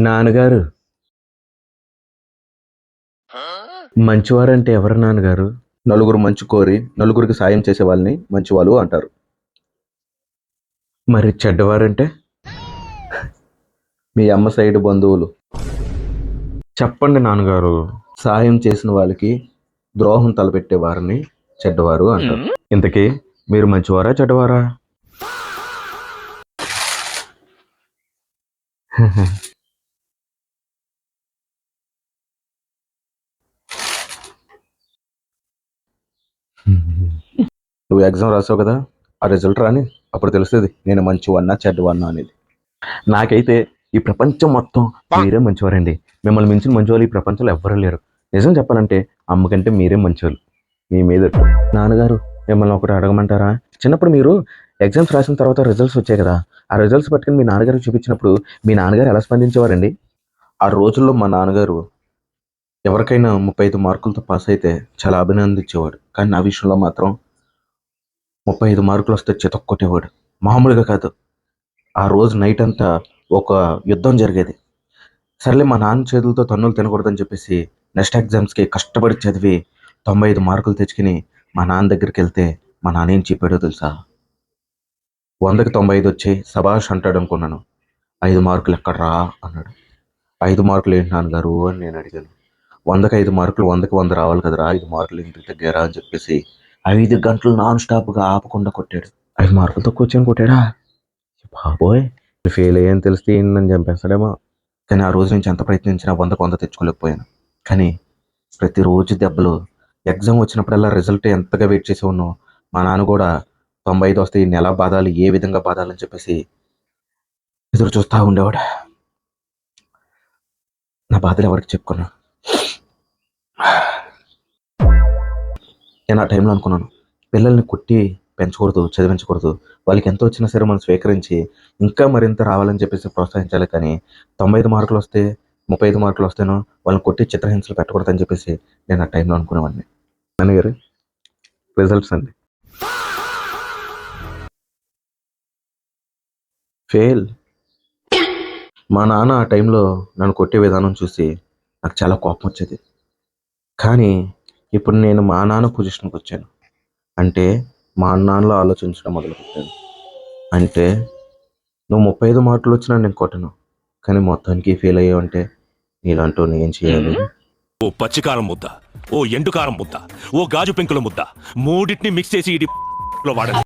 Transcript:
నాన్నగారు, మంచివారంటే ఎవరు నాన్నగారు? నలుగురు మంచి కోరి నలుగురికి సాయం చేసే వాళ్ళని మంచివాళ్ళు అంటారు. మరి చెడ్డవారంటే? మీ అమ్మ సైడ్ బంధువులు. చెప్పండి నాన్నగారు. సాయం చేసిన వాళ్ళకి ద్రోహం తలపెట్టే వారిని చెడ్డవారు అంటారు. ఇంతకీ మీరు మంచివారా చెడ్డవారా? నువ్వు ఎగ్జామ్ రాసావు కదా, ఆ రిజల్ట్ రాని అప్పుడు తెలుస్తుంది నేను మంచివాడినా చెడ్డవాడినా అనేది. నాకైతే ఈ ప్రపంచం మొత్తం మీరే మంచివారండి. మిమ్మల్ని మించిన మంచివాళ్ళు ఈ ప్రపంచంలో ఎవ్వరూ లేరు. నిజం చెప్పాలంటే అమ్మ కంటే మీరే మంచివాళ్ళు. మీ మీద నాన్నగారు, మిమ్మల్ని ఒకటి అడగమంటారా? చిన్నప్పుడు మీరు ఎగ్జామ్స్ రాసిన తర్వాత రిజల్ట్స్ వచ్చాయి కదా, ఆ రిజల్ట్స్ పట్టుకుని మీ నాన్నగారికి చూపించినప్పుడు మీ నాన్నగారు ఎలా స్పందించేవారండి? ఆ రోజుల్లో మా నాన్నగారు ఎవరికైనా 35 మార్కులతో పాస్ అయితే చాలా అభినందించేవాడు. కానీ నా విషయంలో మాత్రం 35 మార్కులు వస్తే చితక్కొట్టేవాడు. మామూలుగా కాదు. ఆ రోజు నైట్ అంతా ఒక యుద్ధం జరిగేది. సర్లే మా నాన్న చేతులతో తన్నులు తినకూడదని చెప్పేసి నెక్స్ట్ ఎగ్జామ్స్కి కష్టపడి చదివి 95 మార్కులు తెచ్చుకుని మా నాన్న దగ్గరికి వెళ్తే మా నాన్న ఏం చెప్పాడో తెలుసా? 100కి 95 వచ్చి సబాష్ అంటాడు అనుకున్నాను. 5 మార్కులు ఎక్కడ్రా అన్నాడు. 5 మార్కులు ఏంటి నాన్నగారు అని నేను అడిగాను. 100కి 5 మార్కులు 100కి 100 రావాలి కదరా, 5 మార్కులు ఇంటికి తగ్గారా అని చెప్పేసి 5 గంటలు నాన్ స్టాప్గా ఆపకుండా కొట్టాడు. 5 మార్కులతో కూర్చొని కొట్టాడా? బాబోయ్, ఫెయిల్ అయ్యాని తెలిస్తే నన్ను చంపేస్తాడేమో. కానీ ఆ రోజు నుంచి ఎంత ప్రయత్నించినా 100కి 100 తెచ్చుకోలేకపోయాను. కానీ ప్రతిరోజు దెబ్బలు. ఎగ్జామ్ వచ్చినప్పుడల్లా రిజల్ట్ ఎంతగా వెయిట్ చేసి ఉన్నాం. మా నాన్న కూడా 95 వస్తే ఈ నెల బాధాలు ఏ విధంగా బాధాలని చెప్పేసి ఎదురు చూస్తూ ఉండేవాడు. నా బాధలు ఎవరికి చెప్పుకున్నా. నేను ఆ టైంలో అనుకున్నాను, పిల్లల్ని కొట్టి పెంచకూడదు, చదివించకూడదు. వాళ్ళకి ఎంత వచ్చినా సరే మనం స్వీకరించి ఇంకా మరింత రావాలని చెప్పేసి ప్రోత్సహించాలి. కానీ 95 మార్కులు వస్తే 35 మార్కులు వస్తేనో వాళ్ళని కొట్టి చిత్రహింసలు పెట్టకూడదని చెప్పేసి నేను ఆ టైంలో అనుకునేవాడిని. నాన్నగారు, రిజల్ట్స్ అండి. ఫెయిల్. మా నాన్న ఆ టైంలో నన్ను కొట్టే విధానం చూసి నాకు చాలా కోపం వచ్చేది. కానీ ఇప్పుడు నేను మా నాన్న పొజిషన్కి వచ్చాను. అంటే మా నాన్నలో ఆలోచించడం మొదలుపెట్టాను. అంటే నువ్వు 35 మార్కులు వచ్చినా నేను కొట్టను, కానీ మొత్తానికి ఫెయిల్ అయ్యావంటే నీలాంటూ నేను ఏం చేయాలి? ఓ పచ్చికారం ముద్ద, ఓ ఎండుకారం ముద్ద, ఓ గాజు పెంకుల ముద్ద, మూడింటిని మిక్స్ చేసి వాడాలి.